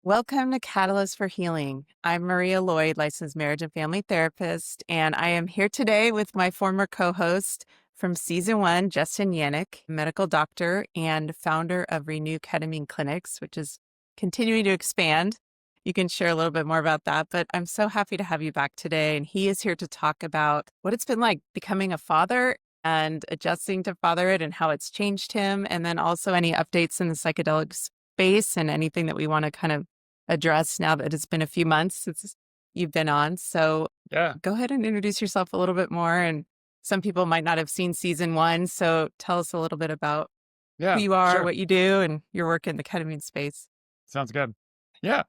Welcome to Catalyst for Healing. I'm Maria Lloyd, licensed marriage and family therapist, and I am here today with my former co-host from season one, Justin Yanuck, medical doctor and founder of Renew Ketamine Clinics, which is continuing to expand. You can share a little bit more about that, but I'm so happy to have you back today. And he is here to talk about what it's been like becoming a father and adjusting to fatherhood and how it's changed him, and then also any updates in the psychedelic space and anything that we want to kind of address now that it's been a few months since you've been on. So Yeah, go ahead and introduce yourself a little bit more. And some people might not have seen season one. So tell us a little bit about who yeah, you are, sure. what you do, and your work in the ketamine space. Sounds good. Yeah,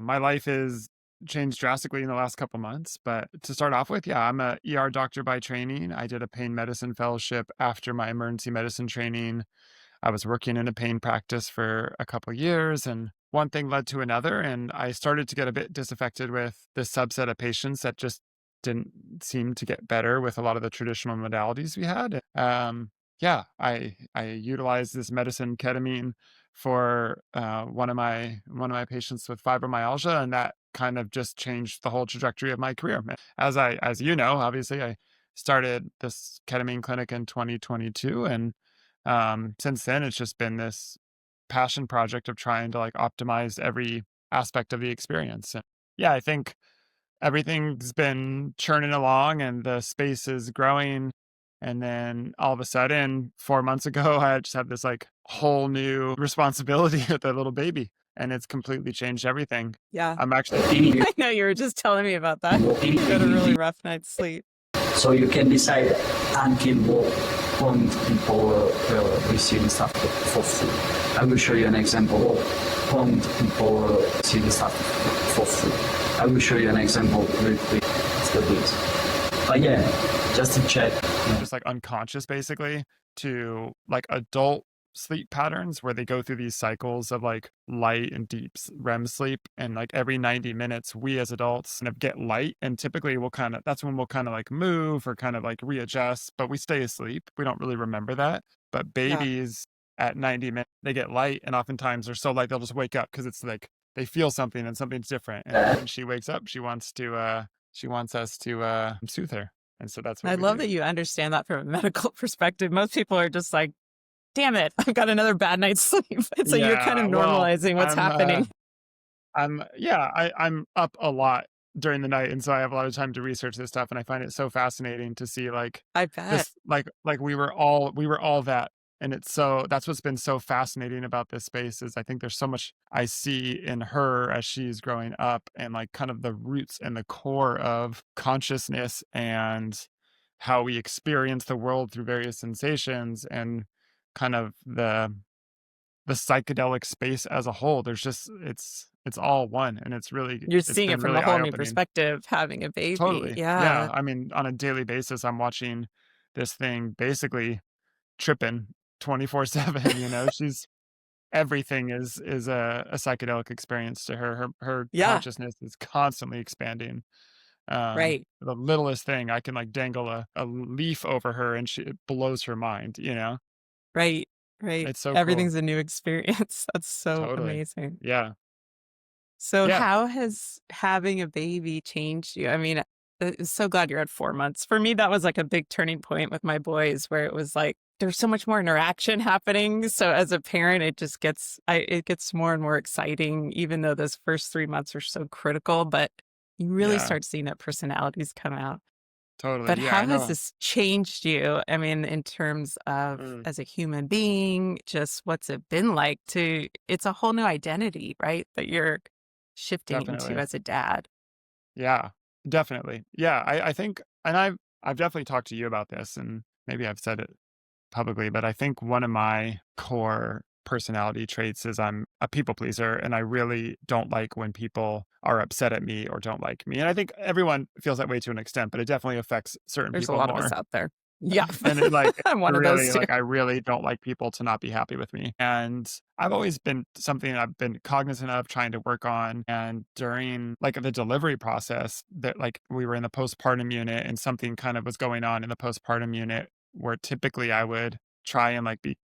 my life has changed drastically in the last couple months. But to start off with, yeah, I'm a ER doctor by training. I did a pain medicine fellowship after my emergency medicine training. I was working in a pain practice for a couple years, and one thing led to another, and I started to get a bit disaffected with this subset of patients that just didn't seem to get better with a lot of the traditional modalities we had. Yeah, I utilized this medicine ketamine for one of my patients with fibromyalgia, and that kind of just changed the whole trajectory of my career. As you know, obviously, I started this ketamine clinic in 2022, and since then, it's just been this passion project of trying to like optimize every aspect of the experience. And yeah, I think everything's been churning along and the space is growing. And then all of a sudden, 4 months ago, I just had this like whole new responsibility with a little baby, and it's completely changed everything. Yeah. I'm actually, I know you were just telling me about that. You had a really rough night's sleep. So you can decide until what point people receive the stuff for free. I will show you an example of point people receive the stuff for free. I will show you an example real quick. It's the bit. But yeah, just to check. just like unconscious basically to like adult sleep patterns where they go through these cycles of like light and deep REM sleep, and like every 90 minutes we as adults kind of get light, and typically that's when we'll kind of like move or kind of like readjust, but we stay asleep. We don't really remember that. But Yeah. babies at 90 minutes they get light, and oftentimes they're so light they'll just wake up because it's like they feel something and something's different, and when she wakes up she wants us to soothe her, and so that's what I we love do. that you understand that from a medical perspective. Most people are just like, damn it, I've got another bad night's sleep. And so you're kind of Yeah, well, normalizing what's happening. I'm up a lot during the night, and so I have a lot of time to research this stuff, and I find it so fascinating to see like I bet. this, like we were all that, and it's so that's what's been so fascinating about this space is I think there's so much I see in her as she's growing up, and like kind of the roots and the core of consciousness and how we experience the world through various sensations and kind of the psychedelic space as a whole. There's just it's all one, and You're it's seeing it been from a really whole new eye-opening. perspective, having a baby. Totally. Yeah. Yeah. I mean, on a daily basis, I'm watching this thing basically tripping 24/7, you know? She's everything is a psychedelic experience to her. Her Yeah. consciousness is constantly expanding. Right. The littlest thing, I can like dangle a leaf over her and it blows her mind, you know? Right. Right. It's so cool. Everything's a new experience. That's so Totally. amazing. Yeah. So Yeah. how has having a baby changed you? I mean, so glad you're at 4 months. For me, that was like a big turning point with my boys where it was like there's so much more interaction happening. So as a parent, it gets more and more exciting, even though those first 3 months are so critical, but you really Yeah. start seeing that personalities come out. Totally. But Yeah, I how has know. this changed you? I mean, in terms of Mm, as a human being, just what's it been like it's a whole new identity, right? That you're shifting into definitely. as a dad. Yeah, definitely. Yeah, I think, and I've definitely talked to you about this, and maybe I've said it publicly, but I think one of my core personality traits is I'm a people pleaser, and I really don't like when people are upset at me or don't like me. And I think everyone feels that way to an extent, but it definitely affects certain There's a people lot of us more. out there. Yeah. And it like I'm one of those really too. like I really don't like people to not be happy with me. And I've always been something I've been cognizant of trying to work on. And during like the delivery process that like we were in the postpartum unit and something kind of was going on in the postpartum unit where typically I would try and like be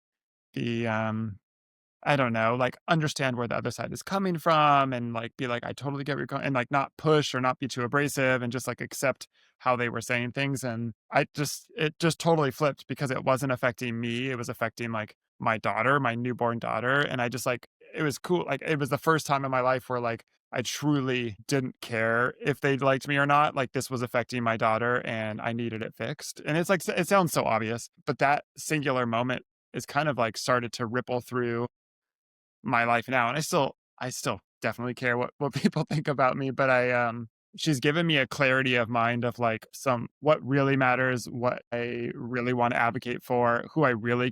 I don't know, like, understand where the other side is coming from and, like, be like, "I totally get where you're going," and, like, not push or not be too abrasive and just, like, accept how they were saying things, and it just totally flipped because it wasn't affecting me, it was affecting, like, my daughter, my newborn daughter, and I just, like it was cool, like, it was the first time in my life where, like, I truly didn't care if they liked me or not, like, this was affecting my daughter, and I needed it fixed, and it's, like, it sounds so obvious, but that singular moment is kind of, like, started to ripple through my life now, and I still definitely care what people think about me, but she's given me a clarity of mind of, like, some what really matters, what I really wanna advocate for, who I really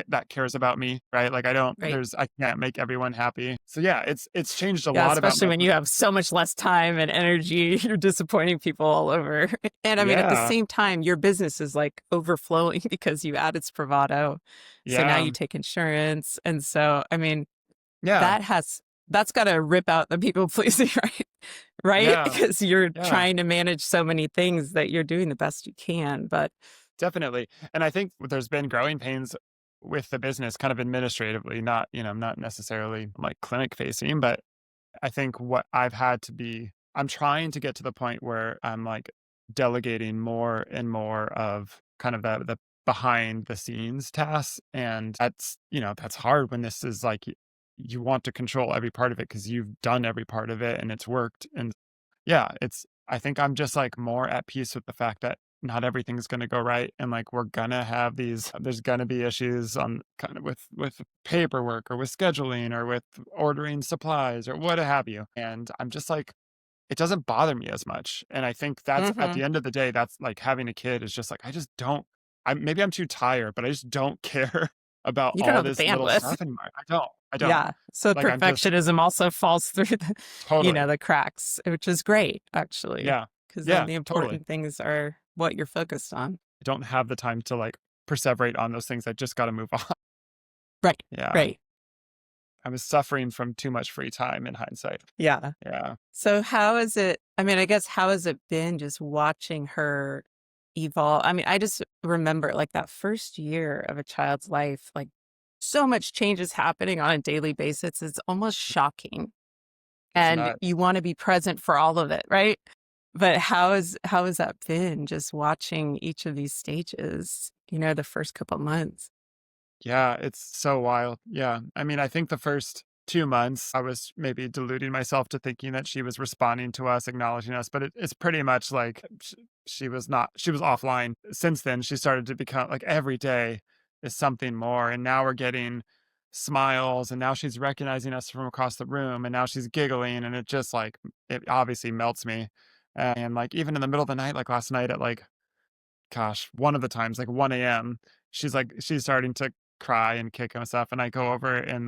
that cares about me, right? Like, Right. I can't make everyone happy. So, yeah, it's changed a Yeah, lot about especially my when you have so much less time and energy, you're disappointing people all over. And I mean, at the Yeah, same time, your business is like overflowing because you added Spravato. So now yeah, you take insurance. And so, I mean, yeah, that's got to rip out the people pleasing, right? Right? yeah, Because you're yeah. trying to manage so many things that you're doing the best you can. But Definitely, and I think there's been growing pains with the business kind of administratively, not, not necessarily, like, clinic facing, but I think what I've had to be I'm trying to get to the point where I'm, like, delegating more and more of kind of the behind the scenes tasks, and that's hard when this is, like, you want to control every part of it because 'cause you've done every part of it and it's worked, and yeah, I think I'm just, like, more at peace with the fact that not everything's gonna go right, and, like, we're gonna have there's gonna be issues on kind of with paperwork or with scheduling or with ordering supplies or what have you, and I'm just like it doesn't bother me as much, and I think that's at mhm, the end of the day, that's like having a kid is just like, I just don't maybe I'm too tired, but I just don't care about you don't all have the this little bandwidth. stuff anymore. I don't. Yeah. So Like, I'm just perfectionism also falls through totally. the cracks, which is great actually, Yeah. because then Yeah, the totally. important things are what you're focused on. I don't have the time to, like, perseverate on those things, I just gotta move on. Right. Yeah. Right. I was suffering from too much free time in hindsight. Yeah. Yeah. So how is it I mean, I guess how has it been just watching her evolve? I mean, I just remember like that first year of a child's life, like so much change is happening on a daily basis. It's almost shocking. It's And not you want to be present for all of it, right? But how has that been just watching each of these stages, the first couple months? Yeah, it's so wild. Yeah. I mean, I think the first 2 months, I was maybe deluding myself to thinking that she was responding to us, acknowledging us, but it's pretty much like she was not she was offline. Since then, she started to become like, every day is something more, and now we're getting smiles, and now she's recognizing us from across the room, and now she's giggling, and it just, like it obviously melts me. And, like, even in the middle of the night, like last night at, like, gosh, one of the times, like 1 a.m., she's starting to cry and kick and stuff, and I go over in,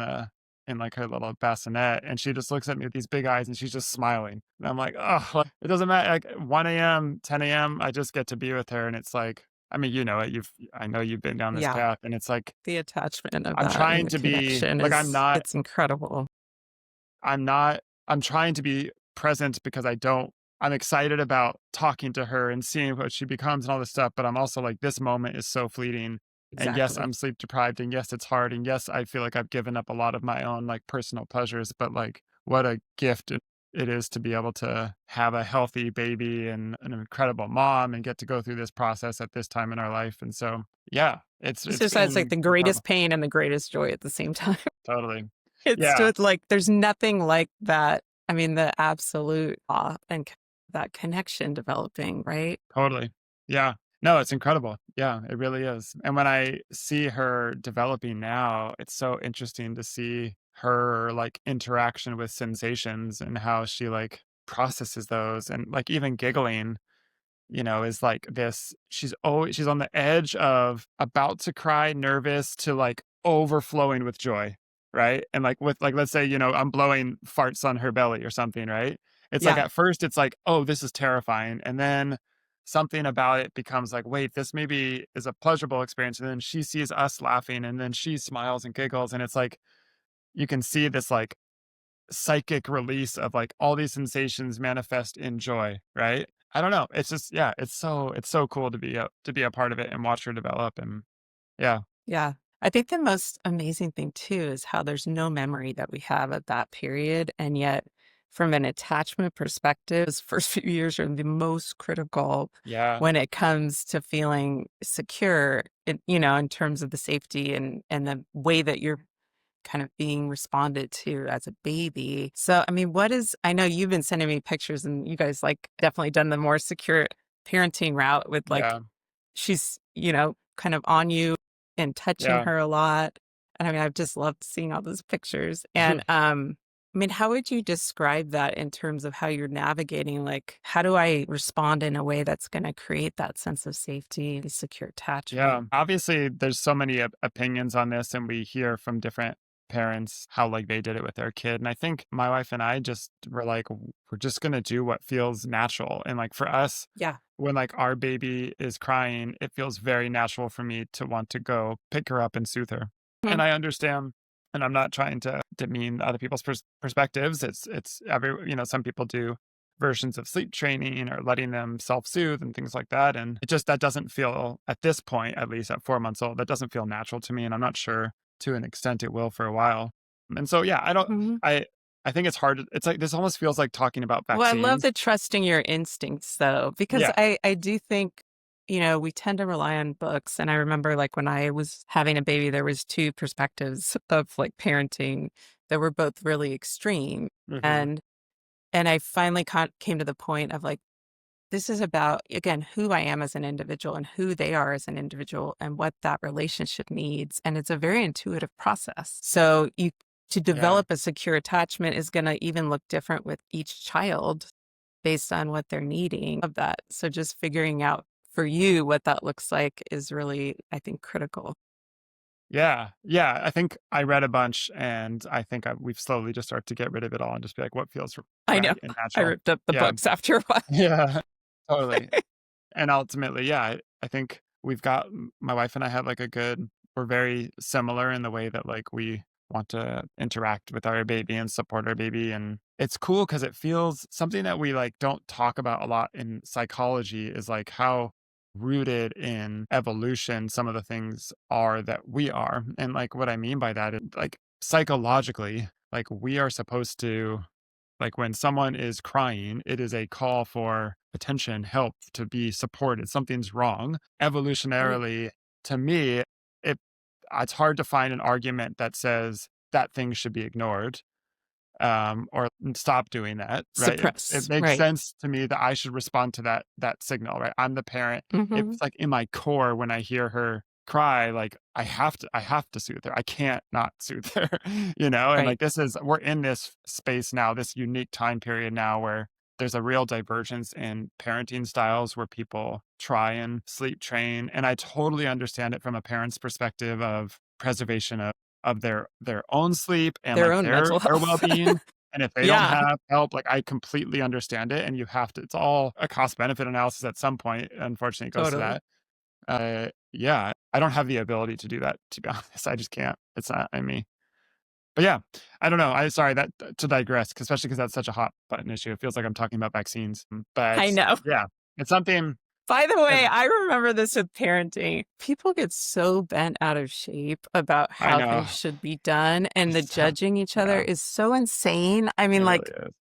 like, her little bassinet, and she just looks at me with these big eyes, and she's just smiling, and I'm like, oh, like, it doesn't matter, like, 1 a.m., 10 a.m., I just get to be with her, and it's like I mean, you know it, I know you've been down this Yeah, path, and it's like, the attachment of I'm that and trying the to be connection like, it's incredible. I'm trying to be present because I'm excited about talking to her and seeing what she becomes and all this stuff, but I'm also like, this moment is so fleeting. And yes, Exactly. I'm sleep deprived, and yes, it's hard, and yes, I feel like I've given up a lot of my own, like, personal pleasures, but, like, what a gift it is to be able to have a healthy baby and an incredible mom and get to go through this process at this time in our life. And so, yeah, It's it's just that's like been the incredible. greatest pain and the greatest joy at the same time. Totally. It's Yeah. just like there's nothing like that. I mean, the absolute awe and that connection developing, right? Totally. Yeah. No, it's incredible. Yeah, it really is. And when I see her developing now, it's so interesting to see her, like, interaction with sensations and how she, like, processes those, and, like, even giggling, is like this she's on the edge of about to cry, nervous, to, like, overflowing with joy, right? And, like, with like, let's say, I'm blowing farts on her belly or something, right? It's like, Yeah. at first, it's like, "Oh, this is terrifying," and then something about it becomes like, "Wait, this maybe is a pleasurable experience," and then she sees us laughing, and then she smiles and giggles, and it's like, you can see this, like, psychic release of, like, all these sensations manifest in joy, right? I don't know. It's just yeah, it's so cool to be a part of it and watch her develop, and yeah. Yeah. I think the most amazing thing too is how there's no memory that we have at that period. And yet, from an attachment perspective, those first few years are the most critical Yeah. when it comes to feeling secure, in terms of the safety and the way that you're kind of being responded to as a baby. So, I mean, I know you've been sending me pictures and you guys like definitely done the more secure parenting route with like, Yeah. she's, kind of on you and touching Yeah. her a lot. And I mean, I've just loved seeing all those pictures. And, I mean, how would you describe that in terms of how you're navigating? Like, how do I respond in a way that's going to create that sense of safety, the secure Yeah. attachment? Obviously, there's so many opinions on this, and we hear from different parents how like they did it with their kid. And I think my wife and I just were like, we're just gonna do what feels natural. And like for us, Yeah. when like our baby is crying, it feels very natural for me to want to go pick her up and soothe her. Mhm. And I understand, and I'm not trying to demean other people's perspectives. It's every some people do versions of sleep training or letting them self-soothe and things like that. And it just that doesn't feel at this point, at least at 4 months old, that doesn't feel natural to me. And I'm not sure to an extent it will for a while. And so yeah, I don't Mhm. I think it's hard. It's like this almost feels like talking about Well, I love vaccines. the trusting your instincts though, because Yeah. I do think, we tend to rely on books. And I remember like when I was having a baby, there was two perspectives of like parenting that were both really extreme. Hmm. And and I finally came to the point of like, this is about, again, who I am as an individual and who they are as an individual and what that relationship needs. And it's a very intuitive process. So to Yeah. develop a secure attachment is going to even look different with each child based on what they're needing of that. So just figuring out for you what that looks like is really, I think, critical. Yeah, yeah. I think I read a bunch, and I think we've slowly just started to get rid of it all and just be like, what feels I know. right and I natural. ripped up the Yeah, books after a while. yeah, totally. And ultimately, yeah, I think we've got my wife and I have like a good. We're very similar in the way that like we want to interact with our baby and support our baby, and it's cool because it feels something that we like don't talk about a lot in psychology is like how rooted in evolution some of the things are that we are. And like what I mean by that is like psychologically, like we are supposed to like when someone is crying, it is a call for attention, help, to be supported. Something's wrong. Right. Evolutionarily, to me, it it's hard to find an argument that says that thing should be ignored or stop doing that, right? It Suppress. makes Right. sense to me that I should respond to that signal, right? I'm the parent. Hmm. It's like in my core when I hear her cry, like I have to soothe her. I can't not soothe her, And Right. like we're in this space now, this unique time period now where there's a real divergence in parenting styles where people try and sleep train. And I totally understand it from a parent's perspective of preservation of their own sleep and Their like own their mental their health. well-being, and if they don't Yeah. have help, like, I completely understand it, and you have to it's all a cost benefit analysis at some point, unfortunately, it goes to Totally. that. Yeah, I don't have the ability to do that, to be honest, I just can't. It's not in me. But yeah, I don't know, sorry that to digress, especially because that's such a hot button issue, it feels like I'm talking about vaccines, I but know. yeah, it's something By the that way, I remember this with parenting. People get so bent out of shape about I how know. things should be done, and the So judging each other yeah, is so insane. I mean, it really like is.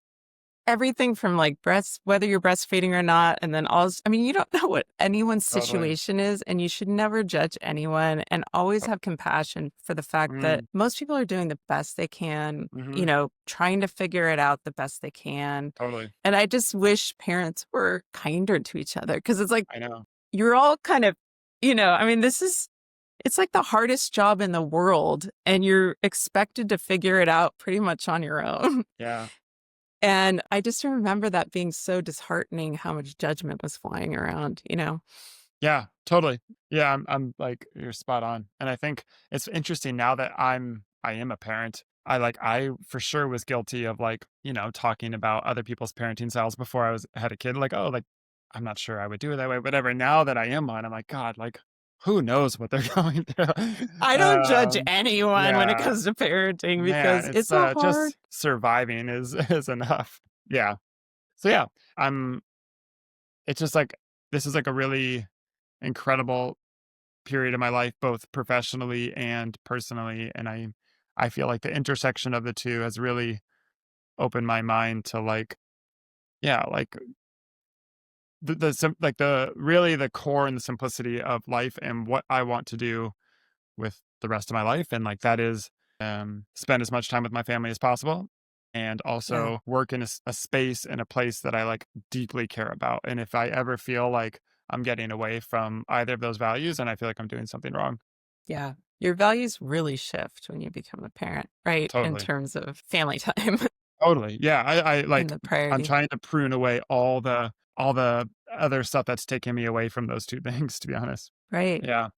everything from like whether you're breastfeeding or not, and then I mean, you don't know what anyone's Totally. situation is, and you should never judge anyone and always have compassion for the fact that Mm, most people are doing the best they can, mhm, trying to figure it out the best they can. totally. And I just wish parents were kinder to each other because it's like, I know. you're all kind of, I mean, it's like the hardest job in the world, and you're expected to figure it out pretty much on your own. Yeah. And I just remember that being so disheartening how much judgment was flying around. Yeah, totally. Yeah, I'm like you're spot on. And I think it's interesting now that I am a parent. I for sure was guilty of like, talking about other people's parenting styles before had a kid. Like, oh, like I'm not sure I would do it that way, whatever. Now that I am one, I'm like, God, like who knows what they're going through. I don't judge anyone when it Yeah, comes to parenting man, because it's it's a hard. just surviving is is enough. Yeah. So yeah, I'm it's just like this is like a really incredible period of my life, both professionally and personally. And I feel like the intersection of the two has really opened my mind to like, yeah, like like the really the core and the simplicity of life and what I want to do with the rest of my life. And like that is spend as much time with my family as possible and Yeah. also work in a space and a place that I like deeply care about. And if I ever feel like I'm getting away from either of those values, and I feel like I'm doing something wrong. Yeah. Your values really shift when you become a parent, right? In Totally. terms of family time Totally. Yeah. I and like the I'm priority. trying to prune away all the other stuff that's taking me away from those two things, to be honest. Right. Yeah. So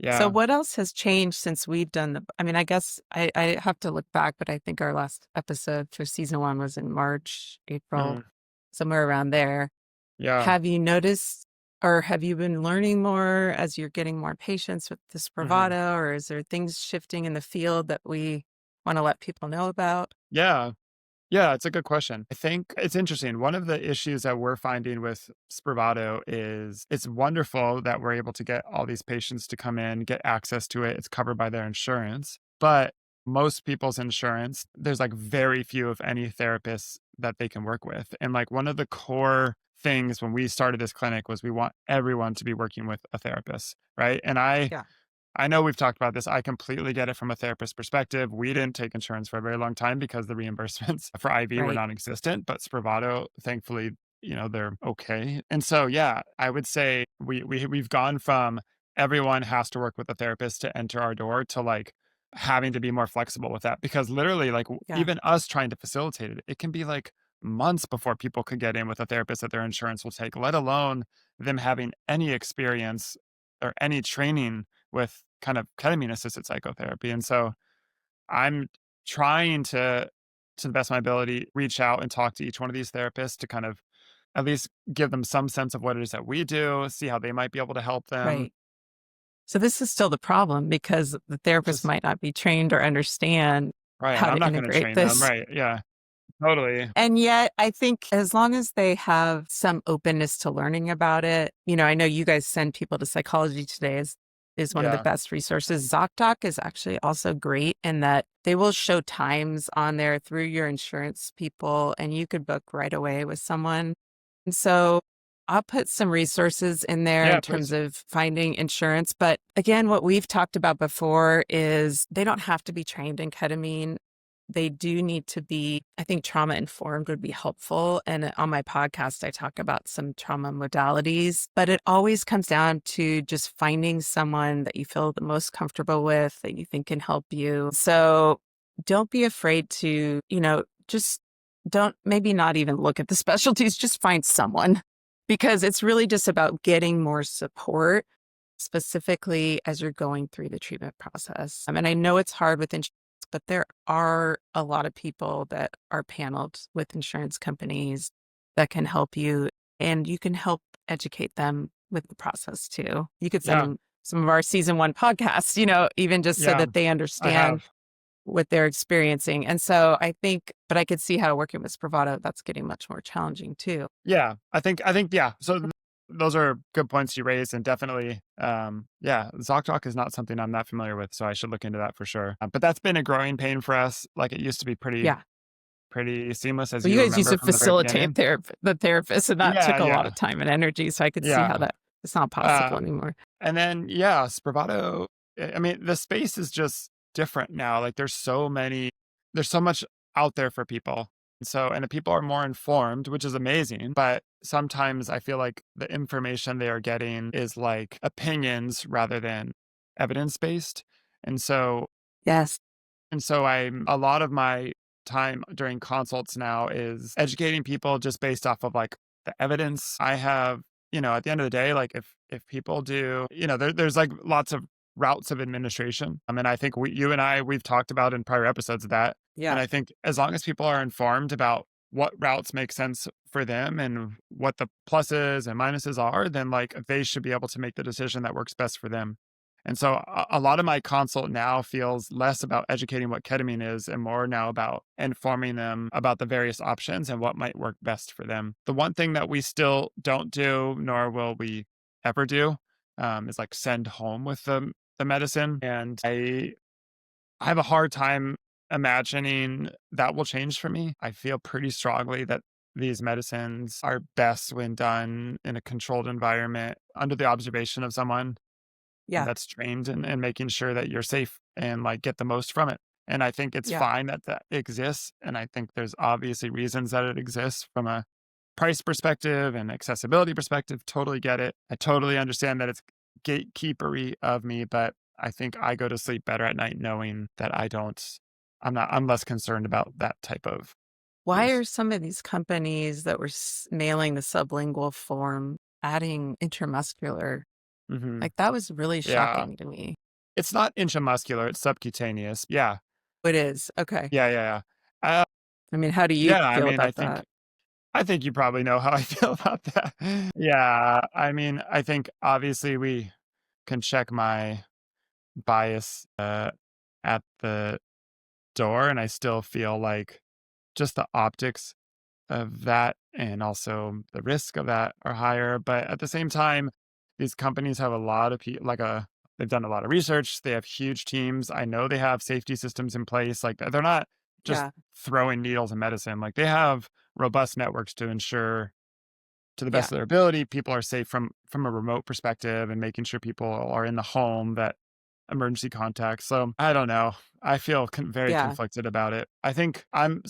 Yeah. what else has changed since we've done I mean, I guess I have to look back, but I think our last episode for season 1 was in March, April, Mm, somewhere around there. yeah. Have you noticed or have you been learning more as you're getting more patience with the Mhm. Spravato, or is there things shifting in the field that we want to let people know about? Yeah. Yeah, it's a good question. I think it's interesting. One of the issues that we're finding with Spravato is it's wonderful that we're able to get all these patients to come in, get access to it. It's covered by their insurance. But most people's insurance, there's like very few, if any, therapists that they can work with. And like one of the core things when we started this clinic was we want everyone to be working with a therapist, right? And Yeah. I know we've talked about this. I completely get it from a therapist perspective. We didn't take insurance for a very long time because the reimbursements for IV were Right. non-existent, but Spravato, thankfully, they're okay. And so, yeah, I would say we've gone from everyone has to work with a therapist to enter our door to like having to be more flexible with that because literally like Yeah. even us trying to facilitate it, it can be like months before people could get in with a therapist that their insurance will take, let alone them having any experience or any training with kind of ketamine assisted psychotherapy. And so I'm trying to the best of my ability, reach out and talk to each one of these therapists to kind of at least give them some sense of what it is that we do, see how they might be able to help them. Right. So this is still the problem because the therapist Just might not be trained or understand right. And how I'm to not going to integrate train them. this. Right. Yeah. Totally. And yet, I think as long as they have some openness to learning about it, I know you guys send people to Psychology Today is one of the Yeah. best resources. ZocDoc is actually also great in that they will show times on there through your insurance people, and you could book right away with someone. And so I'll put some resources in there Yeah. in Please. terms of finding insurance. But again, what we've talked about before is they don't have to be trained in ketamine. They do need to be, I think trauma informed would be helpful. And on my podcast, I talk about some trauma modalities, but it always comes down to just finding someone that you feel the most comfortable with, that you think can help you. So don't be afraid to, just don't maybe not even look at the specialties, just find someone because it's really just about getting more support specifically as you're going through the treatment process. And I know it's hard with insurance, but there are a lot of people that are paneled with insurance companies that can help you, and you can help educate them with the process too. You could send Yeah. them some of our season 1 podcasts, even just so Yeah. that they I understand have. what they're experiencing. And so I think, but I could see how working with Spravato, that's getting much more challenging too. Yeah. I think, yeah. So those are good points you raised. And definitely, yeah, ZocDoc is not something I'm that familiar with. So I should look into that for sure. But that's been a growing pain for us. Like it used to be Yeah. pretty seamless as Well, you you guys used remember to from the very facilitate beginning. the therapist, and that Yeah. took a lot Yeah. of time and energy. So I could see how Yeah. that it's not possible Uh, anymore. and then, yeah, Spravato, I mean, the space is just different now. Like there's so much out there for people. And the people are more informed, which is amazing. But sometimes I feel like the information they are getting is like opinions rather than evidence based. And so Yes. I'm a lot of my time during consults now is educating people just based off of like the evidence I have. At the end of the day, like if people do, there's like lots of routes of administration. I mean, I think you and we've talked about in prior episodes of that. And Yeah. I think as long as people are informed about what routes make sense for them and what the pluses and minuses are, then like they should be able to make the decision that works best for them. And so a lot of my consult now feels less about educating what ketamine is and more now about informing them about the various options and what might work best for them. The one thing that we still don't do, nor will we ever do, is like send home with the medicine. And I have a hard time imagining that will change for me. I feel pretty strongly that these medicines are best when done in a controlled environment under the observation of someone Yeah. that's trained and making sure that you're safe and like get the most from it. And I think it's Yeah. fine that that exists. And I think there's obviously reasons that it exists from a price perspective and accessibility perspective. Totally get it. I totally understand that it's gatekeepery of me, but I think I go to sleep better at night knowing that I'm less concerned about that type of Why use. are some of these companies that were mailing the sublingual form adding intramuscular? Hmm. Like that was really Yeah. shocking to me. It's not intramuscular, it's subcutaneous. Yeah. It is. Okay. Yeah. Yeah. Yeah. I mean, how do you Yeah. I feel mean, about that? I think you probably know how I feel about that. Yeah. I mean, I think obviously we can check my bias at the door, and I still feel like just the optics of that and also the risk of that are higher. But at the same time, these companies have a lot of people, they've done a lot of research. They have huge teams. I know they have safety systems in place. Like they're not just Yeah. throwing needles of medicine. Like they have robust networks to ensure to the Yeah. best of their ability, people are safe from a remote perspective and making sure people are in the home that emergency contacts. So I don't know. I feel very Yeah. conflicted about it. I think I'm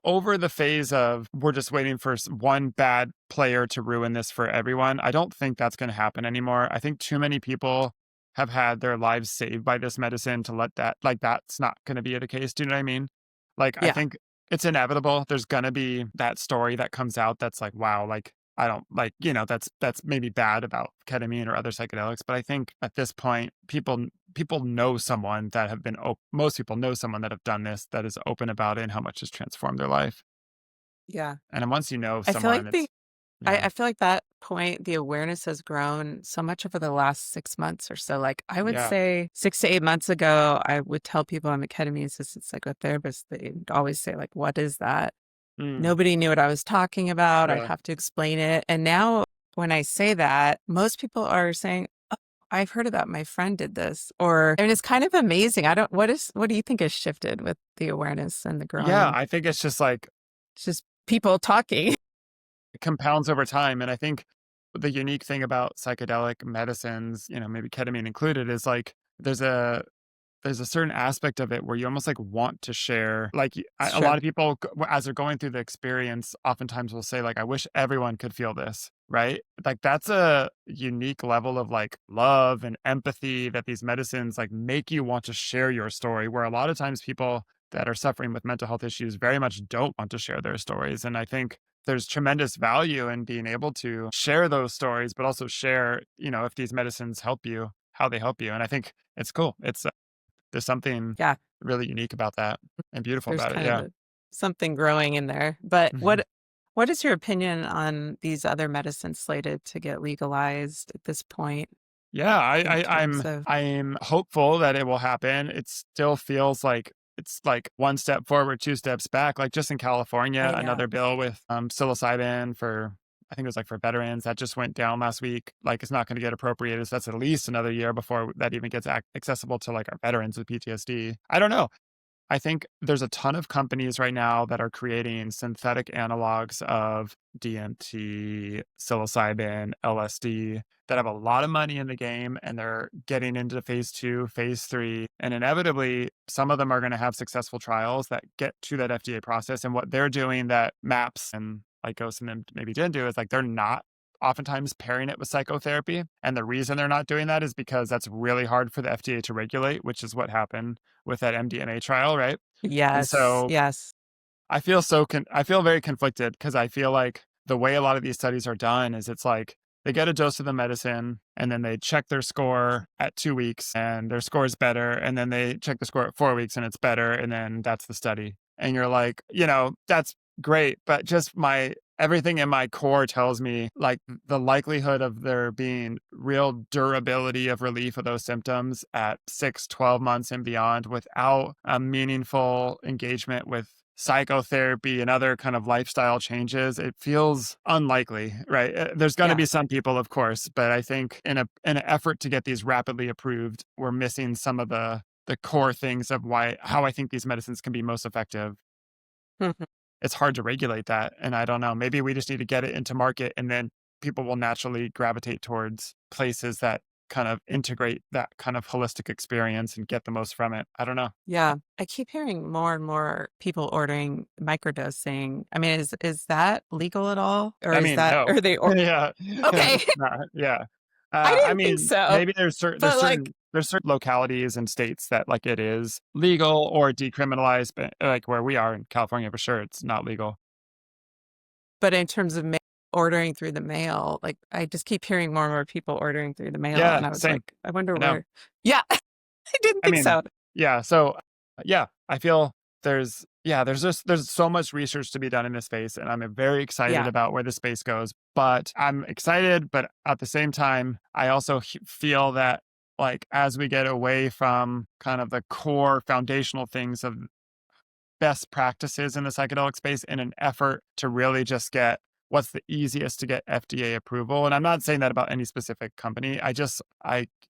over the phase of we're just waiting for one bad player to ruin this for everyone. I don't think that's going to happen anymore. I think too many people have had their lives saved by this medicine to let that like that's not going to be the case. Do you know what I mean? Like I Yeah. think it's inevitable. There's going to be that story that comes out that's like, wow, like I don't like, that's maybe bad about ketamine or other psychedelics. But I think at this point, people know someone that have been, most people know someone that have done this, that is open about it and how much has transformed their life. Yeah. And then once you know I feel like someone, yeah, I feel like that point, the awareness has grown so much over the last 6 months or so. Like I would yeah, say 6 to 8 months ago, I would tell people I'm a ketamine assisted psychotherapist. They'd always say, like, what is that? mm, Nobody knew what I was talking about. I'd really, have to explain it. And now when I say that, most people are saying, oh, I've heard of that. My friend did this. Or, I mean, it's kind of amazing. What do you think has shifted with the awareness and the yeah. growing? I think it's just like It's just people talking. it compounds over time. And I think the unique thing about psychedelic medicines, maybe ketamine included, is like there's a certain aspect of it where you almost like want to share like It's a lot true. of people as they're going through the experience oftentimes will say like I wish everyone could feel this, right? Like that's a unique level of like love and empathy that these medicines like make you want to share your story, where a lot of times people that are suffering with mental health issues very much don't want to share their stories. And I think there's tremendous value in being able to share those stories, but also share, if these medicines help you, how they help you. And I think it's cool. There's something Yeah. really unique about that and beautiful There's about it, kind of yeah. something growing in there. But Mhm. what is your opinion on these other medicines slated to get legalized at this point Yeah, in terms I'm of I'm hopeful that it will happen. It still feels like it's like one step forward, two steps back. Like just in California, I know. another bill with psilocybin for I think it was like for veterans that just went down last week. Like it's not going to get appropriated. So that's at least another year before that even gets accessible to like our veterans with PTSD. I don't know. I think there's a ton of companies right now that are creating synthetic analogs of DMT, psilocybin, LSD that have a lot of money in the game and they're getting into phase 2, phase 3. And inevitably, some of them are going to have successful trials that get to that FDA process. And what they're doing that MAPS and like Ghost and them maybe didn't do is like they're not oftentimes pairing it with psychotherapy. And the reason they're not doing that is because that's really hard for the FDA to regulate, which is what happened with that MDMA trial, right? And Yes. so Yes. I feel very conflicted because I feel like the way a lot of these studies are done is it's like they get a dose of the medicine and then they check their score at 2 weeks and their score is better. And then they check the score at 4 weeks and it's better. And then that's the study. And you're like, that's great. But just everything in my core tells me like the likelihood of there being real durability of relief of those symptoms at 6, 12 months and beyond without a meaningful engagement with psychotherapy and other kind of lifestyle changes, it feels unlikely, right? There's going to Yeah. be some people, of course, but I think in an effort to get these rapidly approved, we're missing some of the core things of how I think these medicines can be most effective. Mhm. It's hard to regulate that, and I don't know. Maybe we just need to get it into market, and then people will naturally gravitate towards places that kind of integrate that kind of holistic experience and get the most from it. I don't know. Yeah. I keep hearing more and more people ordering microdosing. I mean, is that legal at all? Or I is mean, that, no. are they, Yeah. okay. It's not, yeah. I I didn't think mean, so. maybe But like, there's certain localities and states that, like, it is legal or decriminalized, but, like, where we are in California, for sure, it's not legal. but in terms of ordering through the mail, like I just keep hearing more and more people ordering through the mail. Yeah, And I was same. like, I wonder I know. where. Yeah. I didn't I think mean, so. yeah, so, yeah, I feel there's so much research to be done in this space, and I'm very excited Yeah, about where the space goes, but I'm excited, but at the same time, I also feel that, like, as we get away from kind of the core foundational things of best practices in the psychedelic space in an effort to really just get what's the easiest to get FDA approval. And I'm not saying that about any specific company. I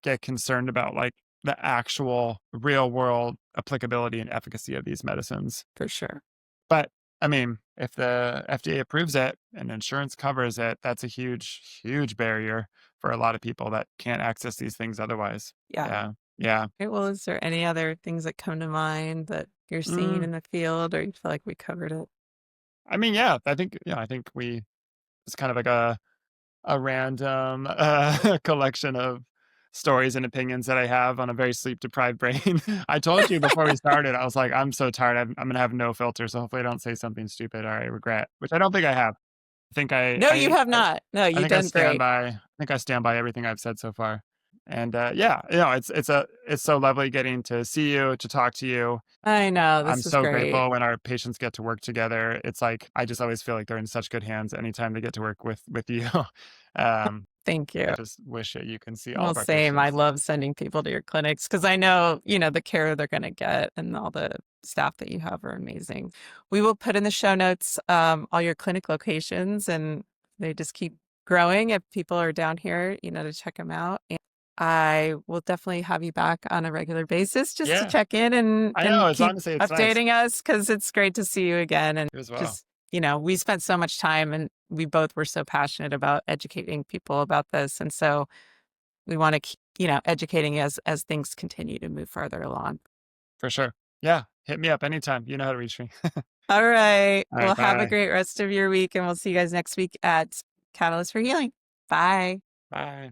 get concerned about, like, the actual real world applicability and efficacy of these medicines. for sure. But I mean, if the FDA approves it and insurance covers it, that's a huge, huge barrier for a lot of people that can't access these things otherwise. Yeah. Yeah. Yeah. Okay, well, is there any other things that come to mind that you're seeing Mm, in the field, or you feel like we covered it? I mean, I think it's kind of like a random collection of stories and opinions that I have on a very sleep deprived brain. I told you before we started, I was like, I'm so tired. I'm going to have no filter. So hopefully I don't say something stupid or I regret, which I don't think I have. I think No, you have not. No, I you've think done great. I think I stand by everything I've said so far. And yeah, it's so lovely getting to see you, to talk to you. I know. I'm This was so great. grateful when our patients get to work together. It's like I just always feel like they're in such good hands anytime they get to work with you. um, Thank I you. just wish that you can see all Well, of our same. I patients. love sending people to your clinics because I know, the care they're going to get and all the staff that you have are amazing. We will put in the show notes all your clinic locations, and they just keep growing if people are down here, to check them out. And I will definitely have you back on a regular basis just to Yeah, check in and I know. and It's keep honestly, it's nice. updating us because it's great to see you again. And You as well. just, we spent so much time and we both were so passionate about educating people about this. And so we want to keep, educating as things continue to move farther along. For sure. Yeah, hit me up anytime. You know how to reach me. All right. All right, Well, have a bye. great rest of your week, and we'll see you guys next week at Catalyst for Healing. Bye. Bye.